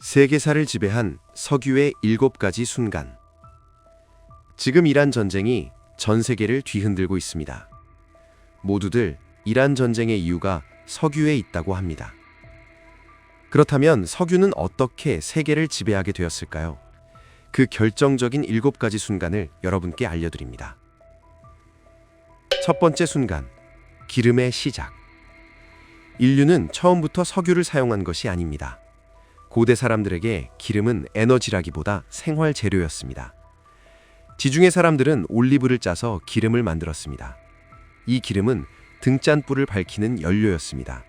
세계사를 지배한 석유의 7가지 순간. 지금 이란 전쟁이 전 세계를 뒤흔들고 있습니다. 모두들 이란 전쟁의 이유가 석유에 있다고 합니다. 그렇다면 석유는 어떻게 세계를 지배하게 되었을까요? 그 결정적인 7가지 순간을 여러분께 알려드립니다. 첫 번째 순간, 기름의 시작. 인류는 처음부터 석유를 사용한 것이 아닙니다. 고대 사람들에게 기름은 에너지라기보다 생활 재료였습니다. 지중해 사람들은 올리브를 짜서 기름을 만들었습니다. 이 기름은 등잔불을 밝히는 연료였습니다.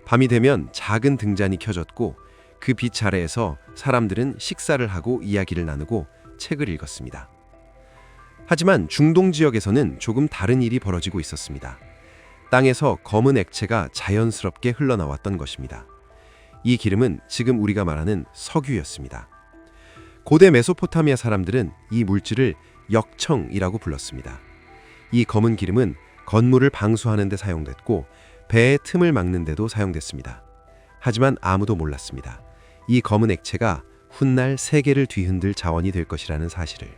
밤이 되면 작은 등잔이 켜졌고 그 빛 아래에서 사람들은 식사를 하고 이야기를 나누고 책을 읽었습니다. 하지만 중동 지역에서는 조금 다른 일이 벌어지고 있었습니다. 땅에서 검은 액체가 자연스럽게 흘러나왔던 것입니다. 이 기름은 지금 우리가 말하는 석유였습니다. 고대 메소포타미아 사람들은 이 물질을 역청이라고 불렀습니다. 이 검은 기름은 건물을 방수하는 데 사용됐고 배의 틈을 막는 데도 사용됐습니다. 하지만 아무도 몰랐습니다. 이 검은 액체가 훗날 세계를 뒤흔들 자원이 될 것이라는 사실을.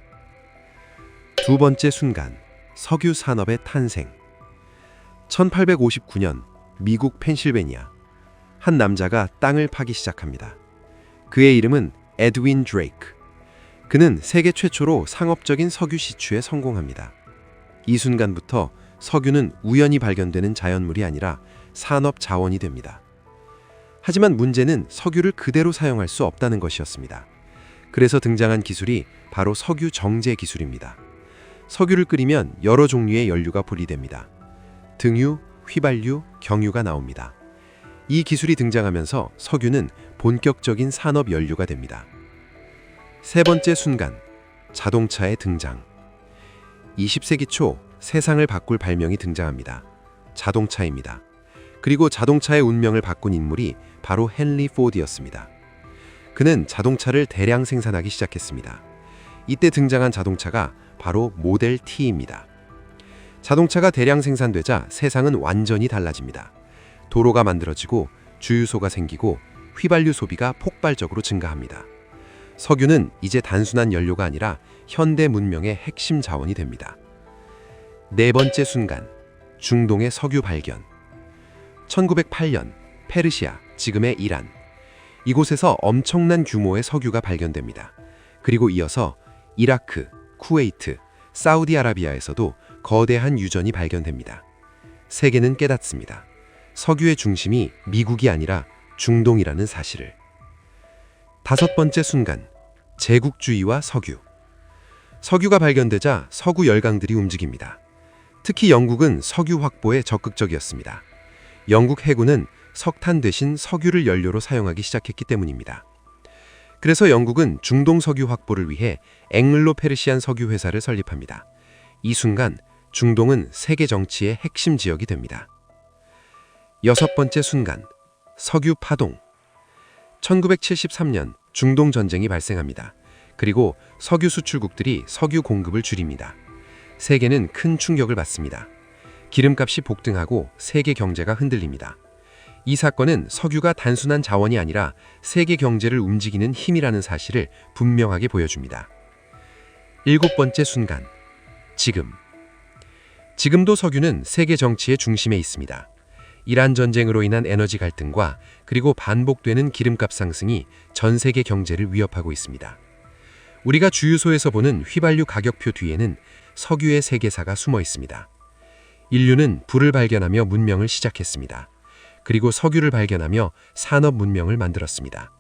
두 번째 순간, 석유 산업의 탄생. 1859년 미국 펜실베니아. 한 남자가 땅을 파기 시작합니다. 그의 이름은 에드윈 드레이크. 그는 세계 최초로 상업적인 석유 시추에 성공합니다. 이 순간부터 석유는 우연히 발견되는 자연물이 아니라 산업 자원이 됩니다. 하지만 문제는 석유를 그대로 사용할 수 없다는 것이었습니다. 그래서 등장한 기술이 바로 석유 정제 기술입니다. 석유를 끓이면 여러 종류의 연료가 분리됩니다. 등유, 휘발유, 경유가 나옵니다. 이 기술이 등장하면서 석유는 본격적인 산업 연료가 됩니다. 세 번째 순간, 자동차의 등장. 20세기 초 세상을 바꿀 발명이 등장합니다. 자동차입니다. 그리고 자동차의 운명을 바꾼 인물이 바로 헨리 포드였습니다. 그는 자동차를 대량 생산하기 시작했습니다. 이때 등장한 자동차가 바로 모델 T입니다. 자동차가 대량 생산되자 세상은 완전히 달라집니다. 도로가 만들어지고 주유소가 생기고 휘발유 소비가 폭발적으로 증가합니다. 석유는 이제 단순한 연료가 아니라 현대 문명의 핵심 자원이 됩니다. 네 번째 순간, 중동의 석유 발견. 1908년 페르시아, 지금의 이란. 이곳에서 엄청난 규모의 석유가 발견됩니다. 그리고 이어서 이라크, 쿠웨이트, 사우디아라비아에서도 거대한 유전이 발견됩니다. 세계는 깨닫습니다. 석유의 중심이 미국이 아니라 중동이라는 사실을. 다섯 번째 순간, 제국주의와 석유. 석유가 발견되자 서구 열강들이 움직입니다. 특히 영국은 석유 확보에 적극적이었습니다. 영국 해군은 석탄 대신 석유를 연료로 사용하기 시작했기 때문입니다. 그래서 영국은 중동 석유 확보를 위해 앵글로 페르시안 석유 회사를 설립합니다. 이 순간 중동은 세계 정치의 핵심 지역이 됩니다. 여섯 번째 순간, 석유 파동. 1973년 중동 전쟁이 발생합니다. 그리고 석유 수출국들이 석유 공급을 줄입니다. 세계는 큰 충격을 받습니다. 기름값이 폭등하고 세계 경제가 흔들립니다. 이 사건은 석유가 단순한 자원이 아니라 세계 경제를 움직이는 힘이라는 사실을 분명하게 보여줍니다. 일곱 번째 순간, 지금. 지금도 석유는 세계 정치의 중심에 있습니다. 이란 전쟁으로 인한 에너지 갈등과 그리고 반복되는 기름값 상승이 전 세계 경제를 위협하고 있습니다. 우리가 주유소에서 보는 휘발유 가격표 뒤에는 석유의 세계사가 숨어 있습니다. 인류는 불을 발견하며 문명을 시작했습니다. 그리고 석유를 발견하며 산업 문명을 만들었습니다.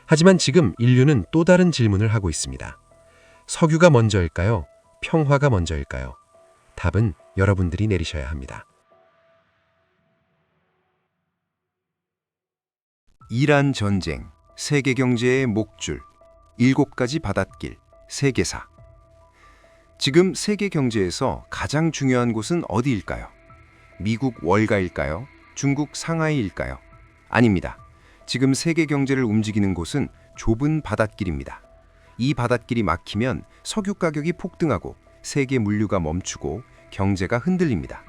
하지만 지금 인류는 또 다른 질문을 하고 있습니다. 석유가 먼저일까요? 평화가 먼저일까요? 답은 여러분들이 내리셔야 합니다. 이란 전쟁, 세계 경제의 목줄, 7가지 바닷길, 세계사. 지금 세계 경제에서 가장 중요한 곳은 어디일까요? 미국 월가일까요? 중국 상하이일까요? 아닙니다. 지금 세계 경제를 움직이는 곳은 좁은 바닷길입니다. 이 바닷길이 막히면 석유 가격이 폭등하고 세계 물류가 멈추고 경제가 흔들립니다.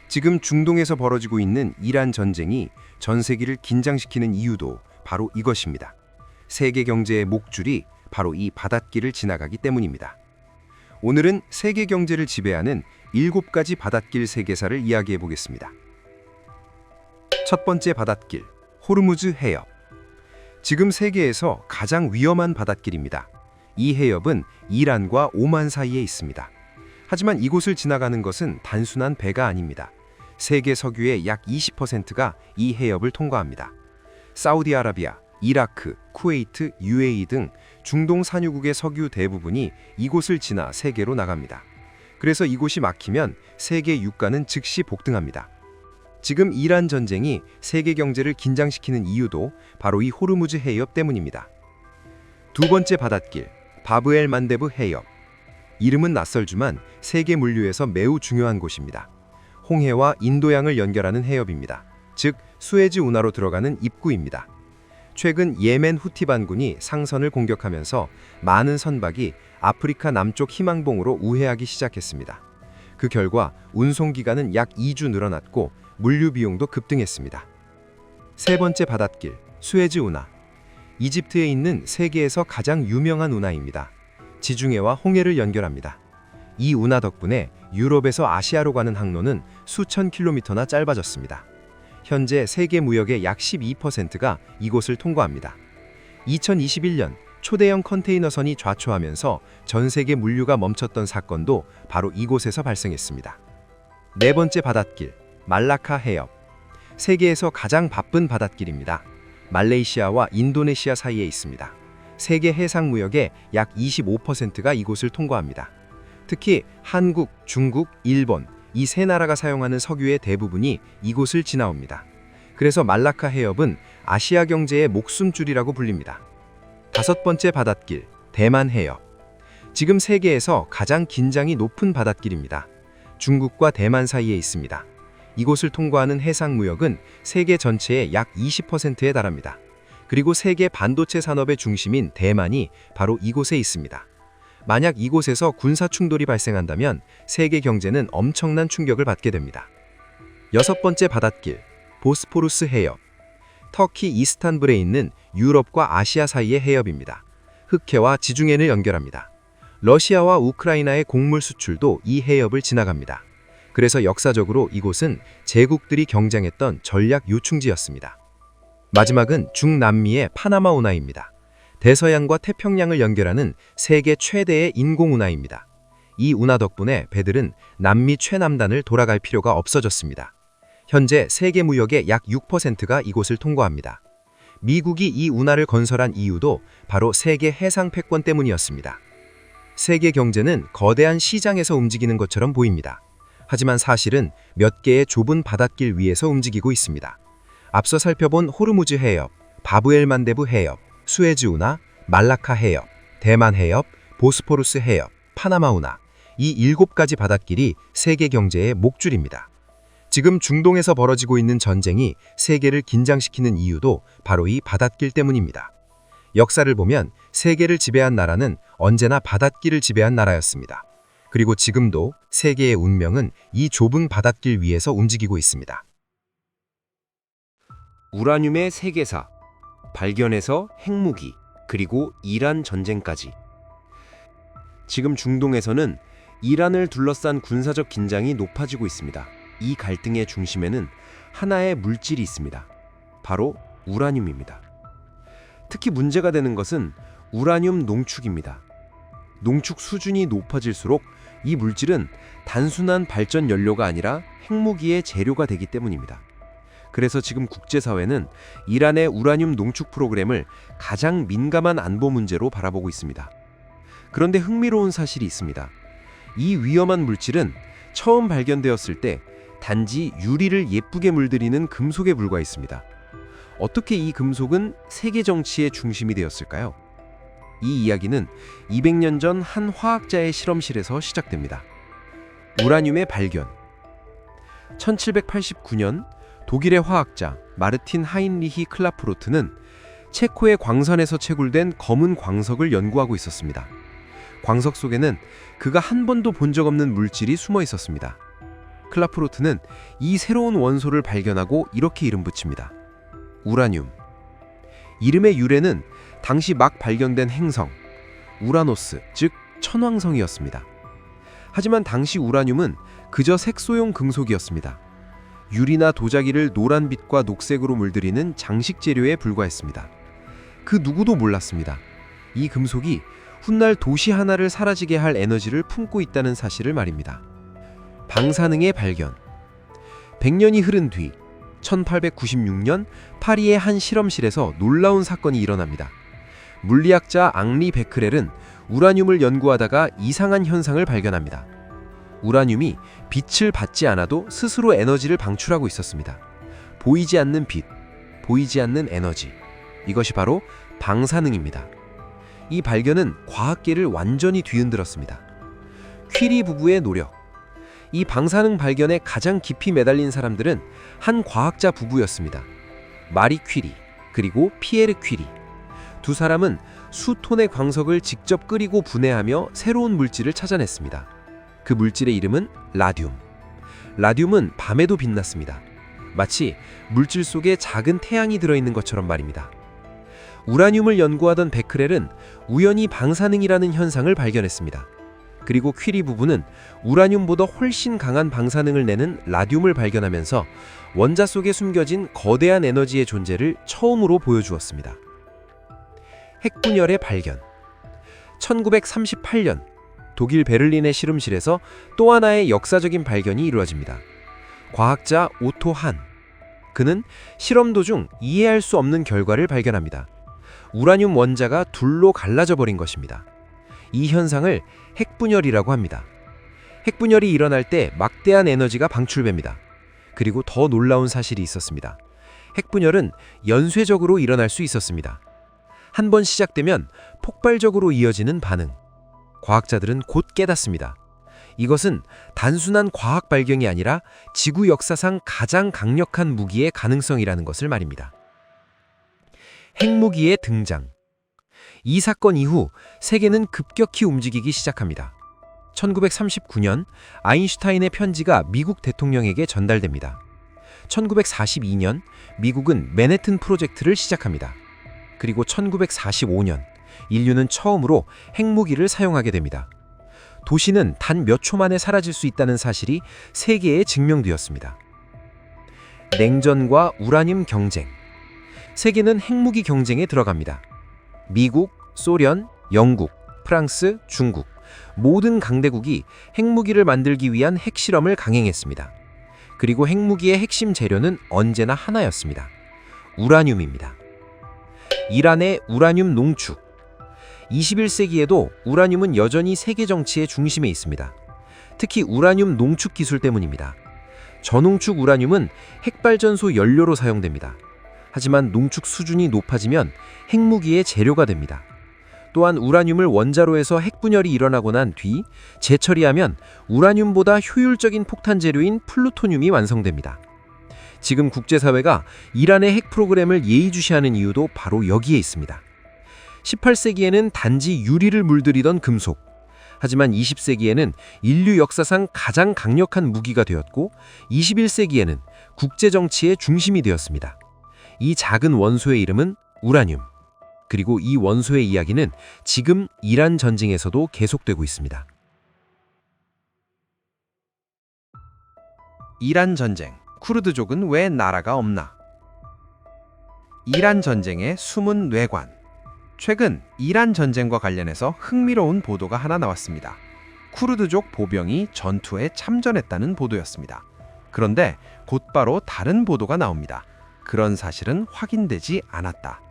지금 중동에서 벌어지고 있는 이란 전쟁이 전 세계를 긴장시키는 이유도 바로 이것입니다. 세계 경제의 목줄이 바로 이 바닷길을 지나가기 때문입니다. 오늘은 세계 경제를 지배하는 7가지 바닷길 세계사를 이야기해 보겠습니다. 첫 번째 바닷길, 호르무즈 해협. 지금 세계에서 가장 위험한 바닷길입니다. 이 해협은 이란과 오만 사이에 있습니다. 하지만 이곳을 지나가는 것은 단순한 배가 아닙니다. 세계 석유의 약 20%가 이 해협을 통과합니다. 사우디아라비아, 이라크, 쿠웨이트, UAE 등 중동 산유국의 석유 대부분이 이곳을 지나 세계로 나갑니다. 그래서 이곳이 막히면 세계 유가는 즉시 복등합니다. 지금 이란 전쟁이 세계 경제를 긴장시키는 이유도 바로 이 호르무즈 해협 때문입니다. 두 번째 바닷길, 바브엘 만데브 해협. 이름은 낯설지만 세계 물류에서 매우 중요한 곳입니다. 홍해와 인도양을 연결하는 해협입니다. 즉 수에즈 운하로 들어가는 입구입니다. 최근 예멘 후티 반군이 상선을 공격하면서 많은 선박이 아프리카 남쪽 희망봉으로 우회하기 시작했습니다. 그 결과 운송 기간은 약 2주 늘어났고 물류 비용도 급등했습니다. 세 번째 바닷길, 수에즈 운하. 이집트에 있는 세계에서 가장 유명한 운하입니다. 지중해와 홍해를 연결합니다. 이 운하 덕분에 유럽에서 아시아로 가는 항로는 수천 킬로미터나 짧아졌습니다. 현재 세계 무역의 약 12%가 이곳을 통과합니다. 2021년 초대형 컨테이너선이 좌초하면서 전 세계 물류가 멈췄던 사건도 바로 이곳에서 발생했습니다. 네 번째 바닷길, 말라카 해협. 세계에서 가장 바쁜 바닷길입니다. 말레이시아와 인도네시아 사이에 있습니다. 세계 해상 무역의 약 25%가 이곳을 통과합니다. 특히 한국, 중국, 일본 이 세 나라가 사용하는 석유의 대부분이 이곳을 지나옵니다. 그래서 말라카 해협은 아시아 경제의 목숨줄이라고 불립니다. 다섯 번째 바닷길, 대만 해협. 지금 세계에서 가장 긴장이 높은 바닷길입니다. 중국과 대만 사이에 있습니다. 이곳을 통과하는 해상 무역은 세계 전체의 약 20%에 달합니다. 그리고 세계 반도체 산업의 중심인 대만이 바로 이곳에 있습니다. 만약 이곳에서 군사 충돌이 발생한다면 세계 경제는 엄청난 충격을 받게 됩니다. 여섯 번째 바닷길, 보스포루스 해협. 터키 이스탄불에 있는 유럽과 아시아 사이의 해협입니다. 흑해와 지중해를 연결합니다. 러시아와 우크라이나의 곡물 수출도 이 해협을 지나갑니다. 그래서 역사적으로 이곳은 제국들이 경쟁했던 전략 요충지였습니다. 마지막은 중남미의 파나마 운하입니다. 대서양과 태평양을 연결하는 세계 최대의 인공 운하입니다. 이 운하 덕분에 배들은 남미 최남단을 돌아갈 필요가 없어졌습니다. 현재 세계 무역의 약 6%가 이곳을 통과합니다. 미국이 이 운하를 건설한 이유도 바로 세계 해상 패권 때문이었습니다. 세계 경제는 거대한 시장에서 움직이는 것처럼 보입니다. 하지만 사실은 몇 개의 좁은 바닷길 위에서 움직이고 있습니다. 앞서 살펴본 호르무즈 해협, 바브엘 만데브 해협, 수에즈 운하, 말라카 해협, 대만 해협, 보스포루스 해협, 파나마 운하. 이 7가지 바닷길이 세계 경제의 목줄입니다. 지금 중동에서 벌어지고 있는 전쟁이 세계를 긴장시키는 이유도 바로 이 바닷길 때문입니다. 역사를 보면 세계를 지배한 나라는 언제나 바닷길을 지배한 나라였습니다. 그리고 지금도 세계의 운명은 이 좁은 바닷길 위에서 움직이고 있습니다. 우라늄의 세계사, 발견에서 핵무기, 그리고 이란 전쟁까지. 지금 중동에서는 이란을 둘러싼 군사적 긴장이 높아지고 있습니다. 이 갈등의 중심에는 하나의 물질이 있습니다. 바로 우라늄입니다. 특히 문제가 되는 것은 우라늄 농축입니다. 농축 수준이 높아질수록 이 물질은 단순한 발전 연료가 아니라 핵무기의 재료가 되기 때문입니다. 그래서 지금 국제사회는 이란의 우라늄 농축 프로그램을 가장 민감한 안보 문제로 바라보고 있습니다. 그런데 흥미로운 사실이 있습니다. 이 위험한 물질은 처음 발견되었을 때 단지 유리를 예쁘게 물들이는 금속에 불과했습니다. 어떻게 이 금속은 세계 정치의 중심이 되었을까요? 이 이야기는 200년 전 한 화학자의 실험실에서 시작됩니다. 우라늄의 발견. 1789년 독일의 화학자 마르틴 하인리히 클라프로트는 체코의 광산에서 채굴된 검은 광석을 연구하고 있었습니다. 광석 속에는 그가 한 번도 본 적 없는 물질이 숨어 있었습니다. 클라프로트는 이 새로운 원소를 발견하고 이렇게 이름 붙입니다. 우라늄. 이름의 유래는 당시 막 발견된 행성, 우라노스, 즉 천왕성이었습니다. 하지만 당시 우라늄은 그저 색소용 금속이었습니다. 유리나 도자기를 노란빛과 녹색으로 물들이는 장식 재료에 불과했습니다. 그 누구도 몰랐습니다. 이 금속이 훗날 도시 하나를 사라지게 할 에너지를 품고 있다는 사실을 말입니다. 방사능의 발견. 100년이 흐른 뒤 1896년 파리의 한 실험실에서 놀라운 사건이 일어납니다. 물리학자 앙리 베크렐은 우라늄을 연구하다가 이상한 현상을 발견합니다. 우라늄이 빛을 받지 않아도 스스로 에너지를 방출하고 있었습니다. 보이지 않는 빛, 보이지 않는 에너지. 이것이 바로 방사능입니다. 이 발견은 과학계를 완전히 뒤흔들었습니다. 퀴리 부부의 노력. 이 방사능 발견에 가장 깊이 매달린 사람들은 한 과학자 부부였습니다. 마리 퀴리, 그리고 피에르 퀴리. 두 사람은 수톤의 광석을 직접 끓이고 분해하며 새로운 물질을 찾아냈습니다. 그 물질의 이름은 라듐. 라듐은 밤에도 빛났습니다. 마치 물질 속에 작은 태양이 들어있는 것처럼 말입니다. 우라늄을 연구하던 베크렐은 우연히 방사능이라는 현상을 발견했습니다. 그리고 퀴리 부부는 우라늄보다 훨씬 강한 방사능을 내는 라듐을 발견하면서 원자 속에 숨겨진 거대한 에너지의 존재를 처음으로 보여주었습니다. 핵분열의 발견. 1938년 독일 베를린의 실험실에서 또 하나의 역사적인 발견이 이루어집니다. 과학자 오토 한. 그는 실험 도중 이해할 수 없는 결과를 발견합니다. 우라늄 원자가 둘로 갈라져 버린 것입니다. 이 현상을 핵분열이라고 합니다. 핵분열이 일어날 때 막대한 에너지가 방출됩니다. 그리고 더 놀라운 사실이 있었습니다. 핵분열은 연쇄적으로 일어날 수 있었습니다. 한 번 시작되면 폭발적으로 이어지는 반응. 과학자들은 곧 깨닫습니다. 이것은 단순한 과학 발견이 아니라 지구 역사상 가장 강력한 무기의 가능성이라는 것을 말입니다. 핵무기의 등장. 이 사건 이후 세계는 급격히 움직이기 시작합니다. 1939년 아인슈타인의 편지가 미국 대통령에게 전달됩니다. 1942년 미국은 맨해튼 프로젝트를 시작합니다. 그리고 1945년 인류는 처음으로 핵무기를 사용하게 됩니다. 도시는 단 몇 초 만에 사라질 수 있다는 사실이 세계에 증명되었습니다. 냉전과 우라늄 경쟁. 세계는 핵무기 경쟁에 들어갑니다. 미국, 소련, 영국, 프랑스, 중국 모든 강대국이 핵무기를 만들기 위한 핵실험을 강행했습니다. 그리고 핵무기의 핵심 재료는 언제나 하나였습니다. 우라늄입니다. 이란의 우라늄 농축. 21세기에도 우라늄은 여전히 세계 정치의 중심에 있습니다. 특히 우라늄 농축 기술 때문입니다. 저농축 우라늄은 핵발전소 연료로 사용됩니다. 하지만 농축 수준이 높아지면 핵무기의 재료가 됩니다. 또한 우라늄을 원자로 해서 핵분열이 일어나고 난 뒤 재처리하면 우라늄보다 효율적인 폭탄 재료인 플루토늄이 완성됩니다. 지금 국제사회가 이란의 핵 프로그램을 예의주시하는 이유도 바로 여기에 있습니다. 18세기에는 단지 유리를 물들이던 금속. 하지만 20세기에는 인류 역사상 가장 강력한 무기가 되었고 21세기에는 국제정치의 중심이 되었습니다. 이 작은 원소의 이름은 우라늄. 그리고 이 원소의 이야기는 지금 이란 전쟁에서도 계속되고 있습니다. 이란 전쟁. 쿠르드족은 왜 나라가 없나? 이란 전쟁의 숨은 뇌관. 최근 이란 전쟁과 관련해서 흥미로운 보도가 하나 나왔습니다. 쿠르드족 보병이 전투에 참전했다는 보도였습니다. 그런데 곧바로 다른 보도가 나옵니다. 그런 사실은 확인되지 않았다.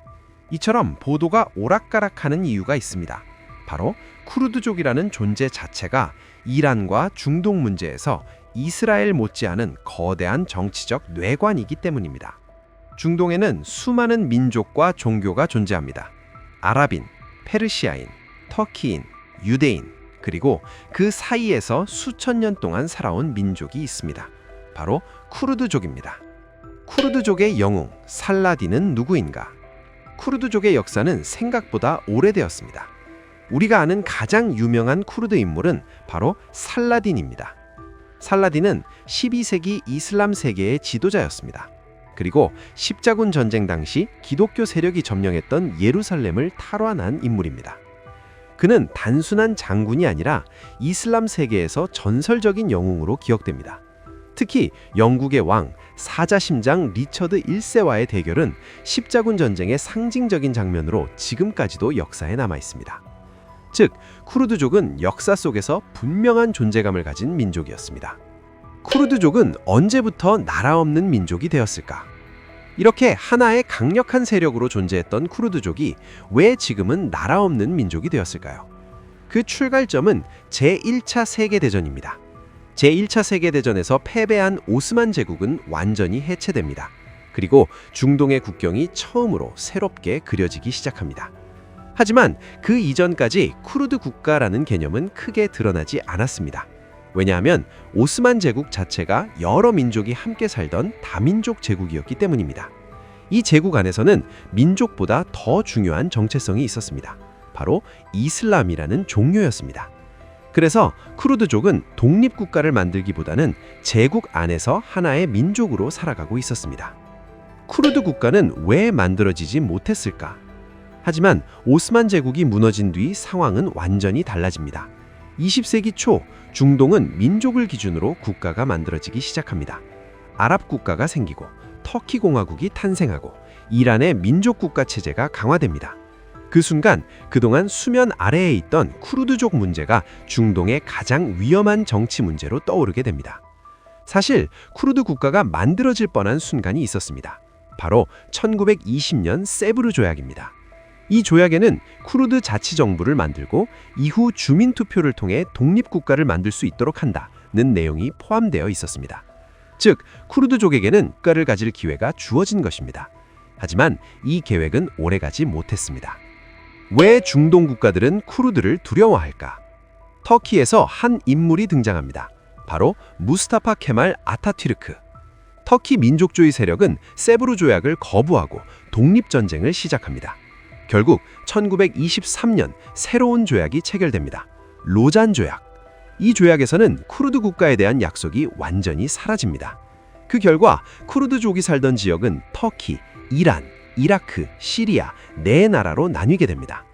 이처럼 보도가 오락가락하는 이유가 있습니다. 바로 쿠르드족이라는 존재 자체가 이란과 중동 문제에서 이스라엘 못지않은 거대한 정치적 뇌관이기 때문입니다. 중동에는 수많은 민족과 종교가 존재합니다. 아랍인, 페르시아인, 터키인, 유대인, 그리고 그 사이에서 수천 년 동안 살아온 민족이 있습니다. 바로 쿠르드족입니다. 쿠르드족의 영웅 살라딘은 누구인가? 쿠르드족의 역사는 생각보다 오래되었습니다. 우리가 아는 가장 유명한 쿠르드 인물은 바로 살라딘입니다. 살라딘은 12세기 이슬람 세계의 지도자였습니다. 그리고 십자군 전쟁 당시 기독교 세력이 점령했던 예루살렘을 탈환한 인물입니다. 그는 단순한 장군이 아니라 이슬람 세계에서 전설적인 영웅으로 기억됩니다. 특히 영국의 왕 사자심장 리처드 1세와의 대결은 십자군 전쟁의 상징적인 장면으로 지금까지도 역사에 남아 있습니다. 즉, 쿠르드족은 역사 속에서 분명한 존재감을 가진 민족이었습니다. 쿠르드족은 언제부터 나라 없는 민족이 되었을까? 이렇게 하나의 강력한 세력으로 존재했던 쿠르드족이 왜 지금은 나라 없는 민족이 되었을까요? 그 출발점은 제1차 세계대전입니다. 제1차 세계대전에서 패배한 오스만 제국은 완전히 해체됩니다. 그리고 중동의 국경이 처음으로 새롭게 그려지기 시작합니다. 하지만 그 이전까지 쿠르드 국가라는 개념은 크게 드러나지 않았습니다. 왜냐하면 오스만 제국 자체가 여러 민족이 함께 살던 다민족 제국이었기 때문입니다. 이 제국 안에서는 민족보다 더 중요한 정체성이 있었습니다. 바로 이슬람이라는 종교였습니다. 그래서 쿠르드족은 독립국가를 만들기보다는 제국 안에서 하나의 민족으로 살아가고 있었습니다. 쿠르드 국가는 왜 만들어지지 못했을까? 하지만 오스만 제국이 무너진 뒤 상황은 완전히 달라집니다. 20세기 초 중동은 민족을 기준으로 국가가 만들어지기 시작합니다. 아랍 국가가 생기고 터키 공화국이 탄생하고 이란의 민족 국가 체제가 강화됩니다. 그 순간 그동안 수면 아래에 있던 쿠르드족 문제가 중동의 가장 위험한 정치 문제로 떠오르게 됩니다. 사실 쿠르드 국가가 만들어질 뻔한 순간이 있었습니다. 바로 1920년 세브르 조약입니다. 이 조약에는 쿠르드 자치정부를 만들고 이후 주민투표를 통해 독립국가를 만들 수 있도록 한다는 내용이 포함되어 있었습니다. 즉, 쿠르드족에게는 국가를 가질 기회가 주어진 것입니다. 하지만 이 계획은 오래가지 못했습니다. 왜 중동 국가들은 쿠르드를 두려워할까? 터키에서 한 인물이 등장합니다. 바로 무스타파 케말 아타튀르크. 터키 민족주의 세력은 세브르 조약을 거부하고 독립전쟁을 시작합니다. 결국 1923년 새로운 조약이 체결됩니다. 로잔 조약. 이 조약에서는 쿠르드 국가에 대한 약속이 완전히 사라집니다. 그 결과 쿠르드족이 살던 지역은 터키, 이란, 이라크, 시리아 네 나라로 나뉘게 됩니다.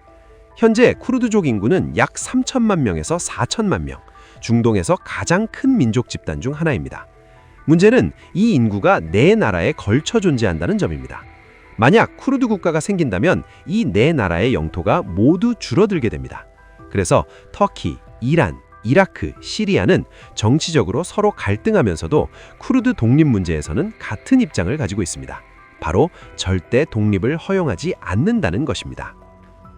현재 쿠르드족 인구는 약 3천만 명에서 4천만 명, 중동에서 가장 큰 민족 집단 중 하나입니다. 문제는 이 인구가 네 나라에 걸쳐 존재한다는 점입니다. 만약 쿠르드 국가가 생긴다면 이 네 나라의 영토가 모두 줄어들게 됩니다. 그래서 터키, 이란, 이라크, 시리아는 정치적으로 서로 갈등하면서도 쿠르드 독립 문제에서는 같은 입장을 가지고 있습니다. 바로 절대 독립을 허용하지 않는다는 것입니다.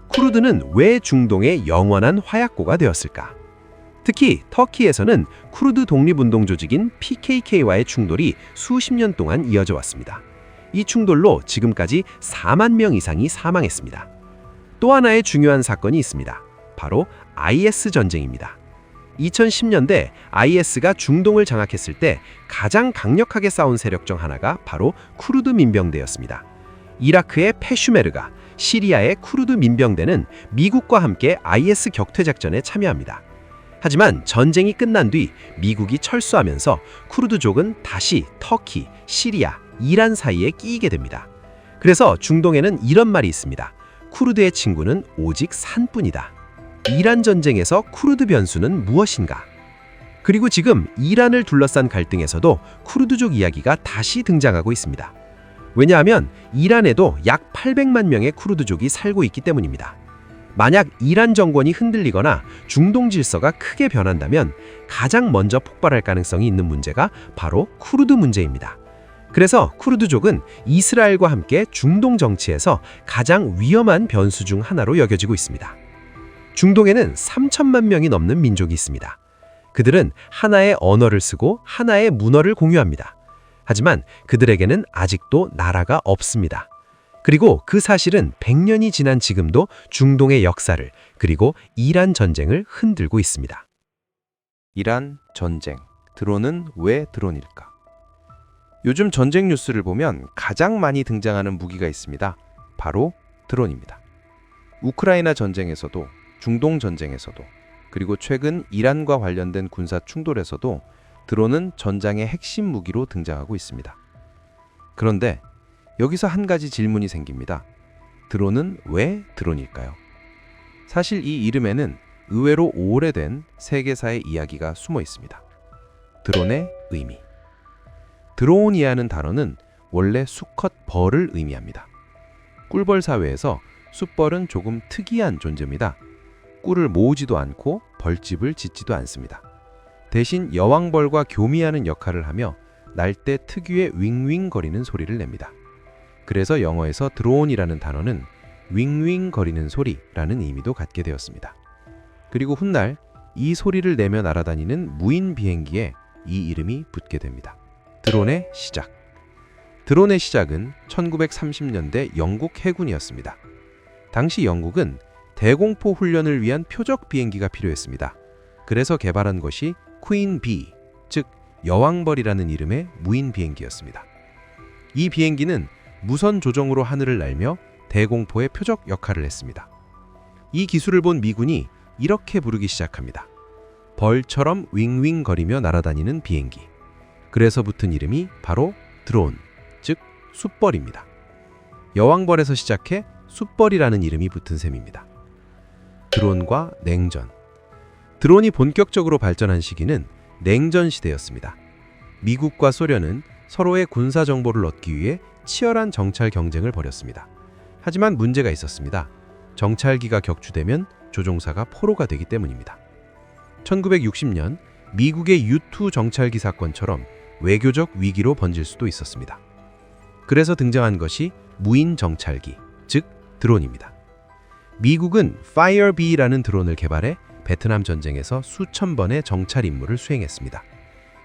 쿠르드는 왜 중동의 영원한 화약고가 되었을까? 특히 터키에서는 쿠르드 독립운동 조직인 PKK와의 충돌이 수십 년 동안 이어져 왔습니다. 이 충돌로 지금까지 4만 명 이상이 사망했습니다. 또 하나의 중요한 사건이 있습니다. 바로 IS 전쟁입니다. 2010년대 IS가 중동을 장악했을 때 가장 강력하게 싸운 세력 중 하나가 바로 쿠르드 민병대였습니다. 이라크의 페슈메르가, 시리아의 쿠르드 민병대는 미국과 함께 IS 격퇴 작전에 참여합니다. 하지만 전쟁이 끝난 뒤 미국이 철수하면서 쿠르드족은 다시 터키, 시리아, 이란 사이에 끼이게 됩니다. 그래서 중동에는 이런 말이 있습니다. 쿠르드의 친구는 오직 산뿐이다. 이란 전쟁에서 쿠르드 변수는 무엇인가? 그리고 지금 이란을 둘러싼 갈등에서도 쿠르드족 이야기가 다시 등장하고 있습니다. 왜냐하면 이란에도 약 800만 명의 쿠르드족이 살고 있기 때문입니다. 만약 이란 정권이 흔들리거나 중동 질서가 크게 변한다면 가장 먼저 폭발할 가능성이 있는 문제가 바로 쿠르드 문제입니다. 그래서 쿠르드족은 이스라엘과 함께 중동 정치에서 가장 위험한 변수 중 하나로 여겨지고 있습니다. 중동에는 3천만 명이 넘는 민족이 있습니다. 그들은 하나의 언어를 쓰고 하나의 문화를 공유합니다. 하지만 그들에게는 아직도 나라가 없습니다. 그리고 그 사실은 100년이 지난 지금도 중동의 역사를 그리고 이란 전쟁을 흔들고 있습니다. 이란 전쟁, 드론은 왜 드론일까? 요즘 전쟁 뉴스를 보면 가장 많이 등장하는 무기가 있습니다. 바로 드론입니다. 우크라이나 전쟁에서도, 중동 전쟁에서도, 그리고 최근 이란과 관련된 군사 충돌에서도 드론은 전장의 핵심 무기로 등장하고 있습니다. 그런데 여기서 한 가지 질문이 생깁니다. 드론은 왜 드론일까요? 사실 이 이름에는 의외로 오래된 세계사의 이야기가 숨어 있습니다. 드론의 의미. 드론이라는 단어는 원래 수컷 벌을 의미합니다. 꿀벌 사회에서 숫벌은 조금 특이한 존재입니다. 꿀을 모으지도 않고 벌집을 짓지도 않습니다. 대신 여왕벌과 교미하는 역할을 하며 날 때 특유의 윙윙거리는 소리를 냅니다. 그래서 영어에서 드론이라는 단어는 윙윙거리는 소리라는 의미도 갖게 되었습니다. 그리고 훗날 이 소리를 내며 날아다니는 무인 비행기에 이 이름이 붙게 됩니다. 드론의 시작. 드론의 시작은 1930년대 영국 해군이었습니다. 당시 영국은 대공포 훈련을 위한 표적 비행기가 필요했습니다. 그래서 개발한 것이 퀸 비, 즉 여왕벌이라는 이름의 무인 비행기였습니다. 이 비행기는 무선 조정으로 하늘을 날며 대공포의 표적 역할을 했습니다. 이 기술을 본 미군이 이렇게 부르기 시작합니다. 벌처럼 윙윙거리며 날아다니는 비행기. 그래서 붙은 이름이 바로 드론, 즉 숫벌입니다. 여왕벌에서 시작해 숫벌이라는 이름이 붙은 셈입니다. 드론과 냉전. 드론이 본격적으로 발전한 시기는 냉전 시대였습니다. 미국과 소련은 서로의 군사 정보를 얻기 위해 치열한 정찰 경쟁을 벌였습니다. 하지만 문제가 있었습니다. 정찰기가 격추되면 조종사가 포로가 되기 때문입니다. 1960년 미국의 U-2 정찰기 사건처럼 외교적 위기로 번질 수도 있었습니다. 그래서 등장한 것이 무인 정찰기, 즉 드론입니다. 미국은 Firebee라는 드론을 개발해 베트남 전쟁에서 수천 번의 정찰 임무를 수행했습니다.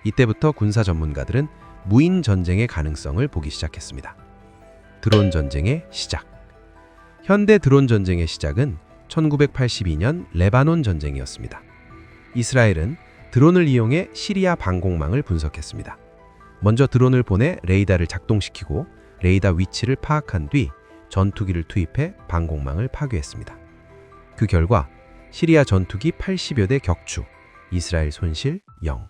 이때부터 군사 전문가들은 무인 전쟁의 가능성을 보기 시작했습니다. 드론 전쟁의 시작. 현대 드론 전쟁의 시작은 1982년 레바논 전쟁이었습니다. 이스라엘은 드론을 이용해 시리아 방공망을 분석했습니다. 먼저 드론을 보내 레이더를 작동시키고 레이더 위치를 파악한 뒤 전투기를 투입해 방공망을 파괴했습니다. 그 결과 시리아 전투기 80여 대 격추, 이스라엘 손실 0.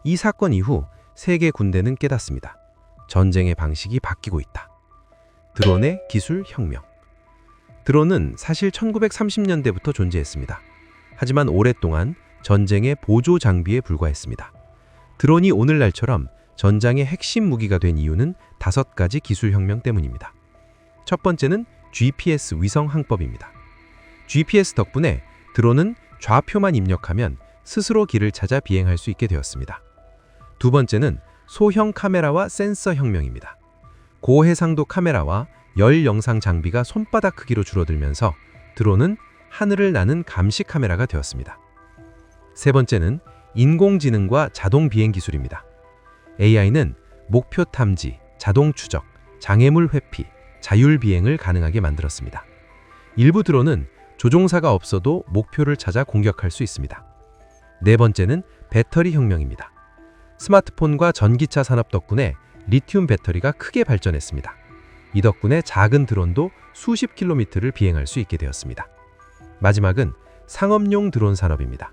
이 사건 이후 세계 군대는 깨닫습니다. 전쟁의 방식이 바뀌고 있다. 드론의 기술 혁명. 드론은 사실 1930년대부터 존재했습니다. 하지만 오랫동안 전쟁의 보조 장비에 불과했습니다. 드론이 오늘날처럼 전장의 핵심 무기가 된 이유는 5가지 기술 혁명 때문입니다. 첫 번째는 GPS 위성 항법입니다. GPS 덕분에 드론은 좌표만 입력하면 스스로 길을 찾아 비행할 수 있게 되었습니다. 두 번째는 소형 카메라와 센서 혁명입니다. 고해상도 카메라와 열 영상 장비가 손바닥 크기로 줄어들면서 드론은 하늘을 나는 감시 카메라가 되었습니다. 세 번째는 인공지능과 자동 비행 기술입니다. AI는 목표 탐지, 자동 추적, 장애물 회피, 자율 비행을 가능하게 만들었습니다. 일부 드론은 조종사가 없어도 목표를 찾아 공격할 수 있습니다. 네 번째는 배터리 혁명입니다. 스마트폰과 전기차 산업 덕분에 리튬 배터리가 크게 발전했습니다. 이 덕분에 작은 드론도 수십 킬로미터를 비행할 수 있게 되었습니다. 마지막은 상업용 드론 산업입니다.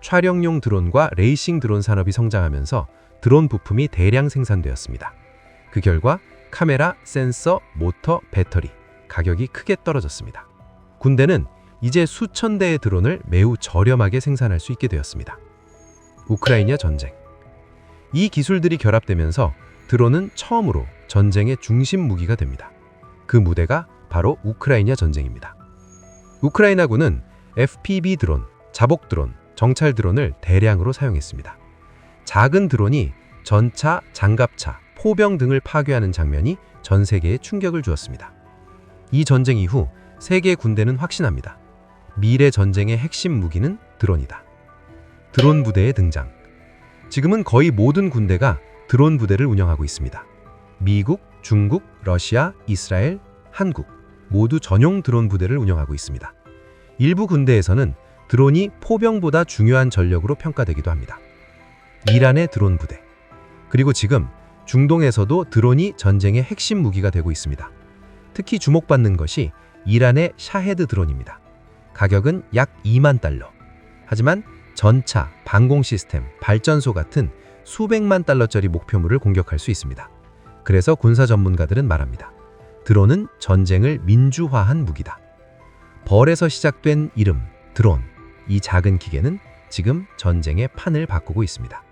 촬영용 드론과 레이싱 드론 산업이 성장하면서 드론 부품이 대량 생산되었습니다. 그 결과 카메라, 센서, 모터, 배터리, 가격이 크게 떨어졌습니다. 군대는 이제 수천 대의 드론을 매우 저렴하게 생산할 수 있게 되었습니다. 우크라이나 전쟁. 이 기술들이 결합되면서 드론은 처음으로 전쟁의 중심 무기가 됩니다. 그 무대가 바로 우크라이나 전쟁입니다. 우크라이나군은 FPV 드론, 자복 드론, 정찰 드론을 대량으로 사용했습니다. 작은 드론이 전차, 장갑차, 포병 등을 파괴하는 장면이 전 세계에 충격을 주었습니다. 이 전쟁 이후 세계 군대는 확신합니다. 미래 전쟁의 핵심 무기는 드론이다. 드론 부대의 등장. 지금은 거의 모든 군대가 드론 부대를 운영하고 있습니다. 미국, 중국, 러시아, 이스라엘, 한국 모두 전용 드론 부대를 운영하고 있습니다. 일부 군대에서는 드론이 포병보다 중요한 전력으로 평가되기도 합니다. 이란의 드론 부대. 그리고 지금 중동에서도 드론이 전쟁의 핵심 무기가 되고 있습니다. 특히 주목받는 것이 이란의 샤헤드 드론입니다. 가격은 약 2만 달러. 하지만 전차, 방공 시스템, 발전소 같은 수백만 달러짜리 목표물을 공격할 수 있습니다. 그래서 군사 전문가들은 말합니다. 드론은 전쟁을 민주화한 무기다. 벌에서 시작된 이름, 드론. 이 작은 기계는 지금 전쟁의 판을 바꾸고 있습니다.